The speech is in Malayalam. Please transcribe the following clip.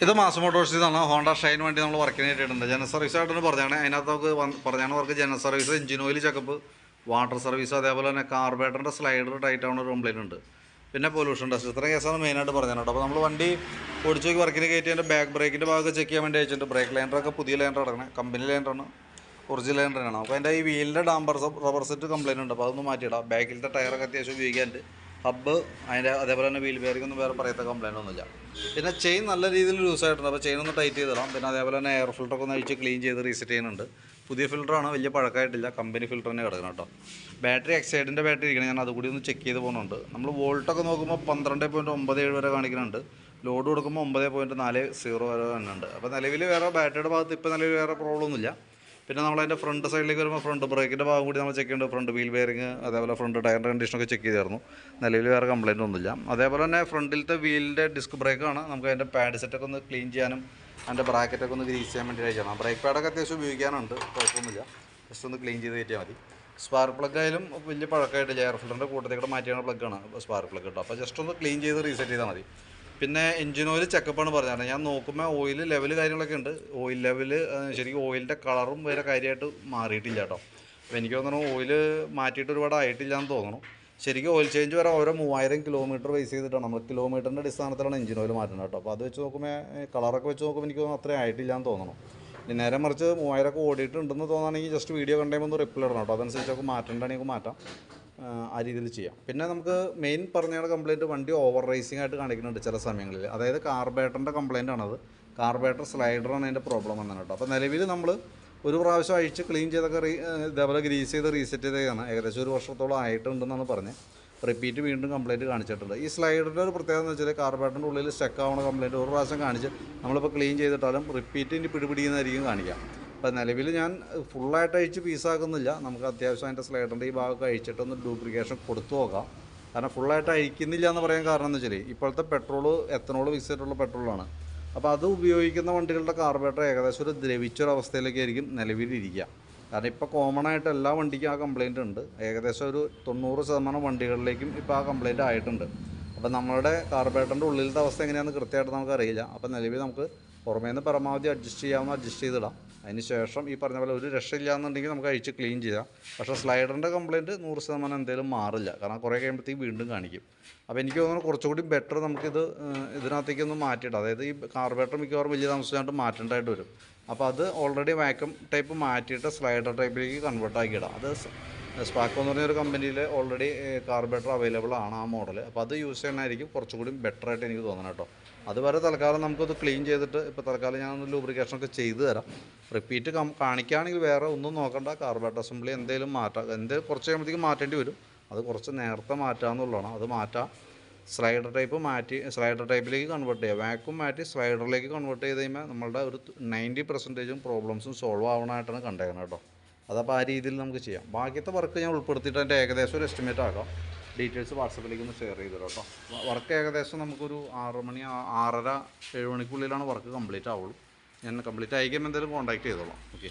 ഇത് മാസ് മോട്ടോഴ്സിൽ നിന്നാണ് ഹോണ്ട ഷൈൻ വണ്ടി നമ്മൾ വർക്കിന് ആയിട്ടുണ്ട്. ജനറൽ സർവീസ് ആയിട്ടാണ് പറഞ്ഞാണ്. അതിനകത്ത് നമുക്ക് പറഞ്ഞാണ് work general service, engine oil checkup, water service, അതേപോലെ തന്നെ കാർബേറ്ററിൻ്റെ സ്ലൈഡർ ടൈറ്റ് ആവുന്ന ഒരു കംപ്ലയിൻ്റ് ഉണ്ട്. പിന്നെ പൊല്യൂഷൻ ടെസ്റ്റ്, ഇത്രയും കേസാണ് മെയിനായിട്ട് പറഞ്ഞത്. അപ്പോൾ നമ്മൾ വണ്ടി ഓടിച്ച് നോക്കി വർക്കിന് കയറ്റി അതിൻ്റെ ബാക്ക് ബ്രേക്കിൻ്റെ ഭാഗമൊക്കെ ചെക്ക് ചെയ്യാൻ വേണ്ടി അയച്ചിട്ടുണ്ട്. ബ്രേക്ക് ലൈനറൊക്കെ പുതിയ ലൈനർ അടക്കണം, കമ്പനി ലൈനറാണ്, ഒറിജിനൽ ലൈനറാണ്. അപ്പോൾ അതിൻ്റെ ഈ വീലിൻ്റെ റബ്ബർ സെറ്റ് കംപ്ലയിൻ്റ് ഉണ്ട്. അപ്പോൾ അതൊന്ന് മാറ്റിയിടാം. ബാക്കിലത്തെ ടയറൊക്കെ അത്യാവശ്യം ഉപയോഗിക്കാനുണ്ട്. ഹബ്ബ് അതിൻ്റെ അതേപോലെ തന്നെ വീൽ ബെയറിംഗ് ഒന്നും വേറെ പറയത്ത കംപ്ലയിൻ്റ് ഒന്നുമില്ല. പിന്നെ ചെയിൻ നല്ല രീതിയിൽ ലൂസായിട്ടുണ്ട്. അപ്പോൾ ചെയിൻ ഒന്ന് ടൈറ്റ് ചെയ്തിടാം. പിന്നെ അതേപോലെ തന്നെ എയർ ഫിൽറ്ററൊക്കെ ഒന്ന് അഴിച്ച് ക്ലീൻ ചെയ്ത് റീസെറ്റ് ചെയ്യുന്നുണ്ട്. പുതിയ ഫിൽറ്ററാണ്, വലിയ പഴക്കമായിട്ടില്ല, കമ്പനി ഫിൽറ്റർ തന്നെ കിടക്കണം കേട്ടോ. ബാറ്ററി എക്സൈഡിൻ്റെ ബാറ്ററി ഇരിക്കണം, ഞാൻ അതുകൂടി ഒന്ന് ചെക്ക് ചെയ്ത് പോകുന്നുണ്ട്. നമ്മൾ വോൾട്ടൊക്കെ നോക്കുമ്പോൾ 12.97 വരെ കാണിക്കുന്നുണ്ട്. ലോഡ് കൊടുക്കുമ്പോൾ 9.40 വരെ തന്നെയുണ്ട്. അപ്പോൾ നിലവിൽ വേറെ ബാറ്ററിയുടെ ഭാഗത്ത് ഇപ്പോൾ നിലവിൽ വേറെ പ്രോബ്ലം ഒന്നുമില്ല. പിന്നെ നമ്മളതിൻ്റെ ഫ്രണ്ട് സൈഡിലേക്ക് വരുമ്പോൾ ഫ്രണ്ട് ബ്രേക്കിൻ്റെ ഭാഗം കൂടി നമ്മൾ ചെക്ക് ചെയ്യുന്നുണ്ട്. ഫ്രണ്ട് വീൽ ബെയറിംഗ്, അതേപോലെ ഫ്രണ്ട് ടയറിൻ്റെ കണ്ടീഷനൊക്കെ ചെക്ക് ചെയ്തായിരുന്നു. നിലവിൽ വേറെ കംപ്ലയിൻ്റ് ഒന്നുമില്ല. അതേപോലെ തന്നെ ഫ്രണ്ടിലത്തെ വീലിൻ്റെ ഡിസ്ക് ബ്രേക്കാണ്. നമുക്ക് അതിൻ്റെ പാഡ് സെറ്റൊക്കെ ഒന്ന് ക്ലീൻ ചെയ്യാനും അതിൻ്റെ ബ്രാക്കറ്റൊക്കെ ഒന്ന് ഗ്രീസ് ചെയ്യാൻ വേണ്ടി അയച്ചാണ്. ബ്രേക്ക് പാഡൊക്കെ അത്യാവശ്യം ഉപയോഗിക്കാനുണ്ട്, കുഴപ്പമൊന്നുമില്ല. ജസ്റ്റ് ഒന്ന് ക്ലീൻ ചെയ്ത് കയറ്റിയാൽ മതി. സ്പാർക്ക് പ്ലഗ് ആയാലും വലിയ പഴക്കമായിട്ടില്ല. എയർ ഫിൽറ്ററിൻ്റെ കൂട്ടത്തേക്കൂടെ മാറ്റിയാണ് പ്ലഗ്ഗാണ് സ്പാർക്ക് പ്ലഗ് കേട്ടോ. അപ്പോൾ ജസ്റ്റ് ഒന്ന് ക്ലീൻ ചെയ്ത് റീസെറ്റ് ചെയ്താൽ മതി. പിന്നെ എഞ്ചിൻ ഓയിൽ ചെക്കപ്പാണ് പറഞ്ഞത്. ഞാൻ നോക്കുമ്പോൾ ഓയിൽ ലെവൽ കാര്യങ്ങളൊക്കെ ഉണ്ട്. ഓയിൽ ലെവൽ ശരിക്കും ഓയിലിൻ്റെ കളറും വേറെ കാര്യമായിട്ട് മാറിയിട്ടില്ല കേട്ടോ. അപ്പോൾ എനിക്ക് തോന്നുന്നു ഓയിൽ മാറ്റിയിട്ട് ഒരുപാട് ആയിട്ടില്ല എന്ന് തോന്നുന്നു. ശരിക്കും ഓയിൽ ചേഞ്ച് വരെ ഓരോ 3000 കിലോമീറ്റർ ബേസ് ചെയ്തിട്ടാണ്, നമ്മൾ കിലോമീറ്ററിൻ്റെ അടിസ്ഥാനത്തിലാണ് എഞ്ചിൻ ഓയിൽ മാറ്റുന്നത് കേട്ടോ. അപ്പോൾ അത് വെച്ച് നോക്കുമ്പോൾ കളറൊക്കെ വെച്ച് നോക്കുമ്പോൾ എനിക്ക് തോന്നുന്നു അത്രയും ആയിട്ടില്ല എന്ന് തോന്നുന്നു. ഇനി നേരെ മറിച്ച് 3000 ഒക്കെ ഓടിയിട്ടുണ്ടെന്ന് തോന്നുകയാണെങ്കിൽ ജസ്റ്റ് വീഡിയോ കണ്ടുമ്പോൾ ഒന്ന് റിപ്ലൈ ഇടണം കേട്ടോ. അതനുസരിച്ചൊക്കെ മാറ്റേണ്ടതാണെങ്കിൽ മാറ്റാം, ആ രീതിയിൽ ചെയ്യാം. പിന്നെ നമുക്ക് മെയിൻ പറഞ്ഞ കംപ്ലയിൻറ്റ് വണ്ടി ഓവർ റേസിംഗ് ആയിട്ട് കാണിക്കുന്നുണ്ട് ചില സമയങ്ങളിൽ. അതായത് കാർബേറ്ററിൻ്റെ കംപ്ലയിൻ്റ് ആണത്. കാർബേറ്റർ സ്ലൈഡറാണ് അതിൻ്റെ പ്രോബ്ലം വന്നത് കേട്ടോ. അപ്പോൾ നിലവിൽ നമ്മൾ ഒരു പ്രാവശ്യം അഴിച്ച് ക്ലീൻ ചെയ്തൊക്കെ ഇതേപോലെ ഗ്രീസ് ചെയ്ത് റീസെറ്റ് ചെയ്തതാണ്. ഏകദേശം 1 വർഷത്തോളം ആയിട്ടുണ്ടെന്നാണ് പറഞ്ഞത്. റിപ്പീറ്റ് വീണ്ടും കംപ്ലയിൻറ്റ് കാണിച്ചിട്ടുണ്ട്. ഈ സ്ലൈഡറിൻ്റെ ഒരു പ്രത്യേകത എന്ന് വെച്ചാൽ കാർബേറ്ററിൻ്റെ ഉള്ളിൽ സ്റ്റക്ക് ആവുന്ന കംപ്ലയിൻറ്റ് ഒരു പ്രാവശ്യം കാണിച്ച് നമ്മളിപ്പോൾ ക്ലീൻ ചെയ്തിട്ടാലും റിപ്പീറ്റ് ഇനി പിടിപിടിക്കുന്നതായിരിക്കും കാണിക്കാം. അപ്പോൾ നിലവിൽ ഞാൻ ഫുള്ളായിട്ട് അഴിച്ച് പീസാക്കുന്നില്ല. നമുക്ക് അത്യാവശ്യം അതിൻ്റെ സ്ലൈഡറിൻ്റെ ഈ ഭാഗമൊക്കെ അഴിച്ചിട്ടൊന്ന് ഡ്യൂപ്ലിക്കേഷൻ കൊടുത്തു നോക്കാം. കാരണം ഫുള്ളായിട്ട് അഴിക്കുന്നില്ല എന്ന് പറയാൻ കാരണം എന്ന് വെച്ചാൽ ഇപ്പോഴത്തെ പെട്രോൾ എത്തനോൾ മിക്സ് ചെയ്തിട്ടുള്ള പെട്രോളാണ്. അപ്പോൾ അത് ഉപയോഗിക്കുന്ന വണ്ടികളുടെ കാർബറേറ്റർ ഏകദേശം ഒരു ദ്രവിച്ചൊരവസ്ഥയിലേക്ക് ആയിരിക്കും നിലവിലിരിക്കുക. കാരണം ഇപ്പോൾ കോമൺ ആയിട്ട് എല്ലാ വണ്ടിക്കും ആ കംപ്ലയിൻ്റ് ഉണ്ട്. ഏകദേശം ഒരു 90% വണ്ടികളിലേക്കും ഇപ്പോൾ ആ കംപ്ലയിൻ്റ് ആയിട്ടുണ്ട്. അപ്പോൾ നമ്മളുടെ കാർബറേറ്ററിൻ്റെ ഉള്ളിലത്തെ അവസ്ഥ എങ്ങനെയാണെന്ന് കൃത്യമായിട്ട് നമുക്കറിയില്ല. അപ്പോൾ നിലവിൽ നമുക്ക് പുറമേ നിന്ന് പരമാവധി അഡ്ജസ്റ്റ് ചെയ്യാവുന്ന അഡ്ജസ്റ്റ് ചെയ്തിടാം. അതിന് ശേഷം ഈ പറഞ്ഞ പോലെ ഒരു രക്ഷയില്ല എന്നുണ്ടെങ്കിൽ നമുക്ക് അഴിച്ച് ക്ലീൻ ചെയ്യാം. പക്ഷേ സ്ലൈഡറിൻ്റെ കംപ്ലയിൻറ്റ് 100% എന്തെങ്കിലും മാറില്ല. കാരണം കുറേ കഴിയുമ്പോഴത്തേക്ക് വീണ്ടും കാണിക്കും. അപ്പോൾ എനിക്ക് തോന്നുന്നു കുറച്ചുകൂടി ബെറ്റർ നമുക്കിത് ഇതിനകത്തേക്കൊന്ന് മാറ്റിയിടാം. അതായത് ഈ കാർബറേറ്റർ മിക്കവാറും വലിയ താമസിച്ചായിട്ട് മാറ്റേണ്ടതായിട്ട് വരും. അപ്പോൾ അത് ഓൾറെഡി വാക്യൂം ടൈപ്പ് മാറ്റിയിട്ട് സ്ലൈഡർ ടൈപ്പിലേക്ക് കൺവേർട്ട് ആക്കിയിടാം. അത് സ്പാക്കോ എന്ന് പറഞ്ഞൊരു കമ്പനിയിൽ ഓൾറെഡി കാർബറേറ്റർ അവൈലബിൾ ആണ് ആ മോഡൽ. അപ്പോൾ അത് യൂസ് ചെയ്യണമായിരിക്കും കുറച്ചുകൂടി ബെറ്റർ ആയിട്ട് എനിക്ക് തോന്നണം കേട്ടോ. അതുവരെ തൽക്കാലം നമുക്കത് ക്ലീൻ ചെയ്തിട്ട് ഇപ്പോൾ തൽക്കാലം ഞാനൊന്ന് ലൂബ്രിക്കേഷനൊക്കെ ചെയ്തു തരാം. റിപ്പീറ്റ് കാണിക്കുകയാണെങ്കിൽ വേറെ ഒന്നും നോക്കണ്ട, കാർബറേറ്റർ അസംബ്ലി എന്തെങ്കിലും മാറ്റാം. കുറച്ച് കഴിയുമ്പോഴത്തേക്കും മാറ്റേണ്ടി വരും. അത് കുറച്ച് നേരത്തെ മാറ്റാമെന്നുള്ളതാണ്. അത് മാറ്റാം. സ്ലൈഡർ ടൈപ്പ് മാറ്റി സ്ലൈഡർ ടൈപ്പിലേക്ക് കൺവേർട്ട് ചെയ്യുക. വാക്യൂം മാറ്റി സ്ലൈഡറിലേക്ക് കൺവേർട്ട് ചെയ്ത് കഴിയുമ്പോൾ നമ്മളുടെ ഒരു 90% പ്രോബ്ലംസും സോൾവ് ആവണമായിട്ടാണ് കണ്ടേക്കുന്നത് കേട്ടോ. അതപ്പോൾ ആ രീതിയിൽ നമുക്ക് ചെയ്യാം. ബാക്കിയത്തെ വർക്ക് ഞാൻ ഉൾപ്പെടുത്തിയിട്ട് അതിൻ്റെ ഏകദേശം ഒരു എസ്റ്റിമേറ്റ് ആക്കാം. ഡീറ്റെയിൽസ് വാട്സപ്പിലേക്ക് ഒന്ന് ഷെയർ ചെയ്തു കേട്ടോ. വർക്ക് ഏകദേശം നമുക്കൊരു 6 മണി 6:30 7 മണിക്കുള്ളിലാണ് വർക്ക് കംപ്ലീറ്റ് ആവുള്ളൂ. ഞാൻ കംപ്ലീറ്റ് ആയിക്കുമ്പോൾ എന്തായാലും കോൺടാക്ട് ചെയ്തോളാം. ഓക്കെ.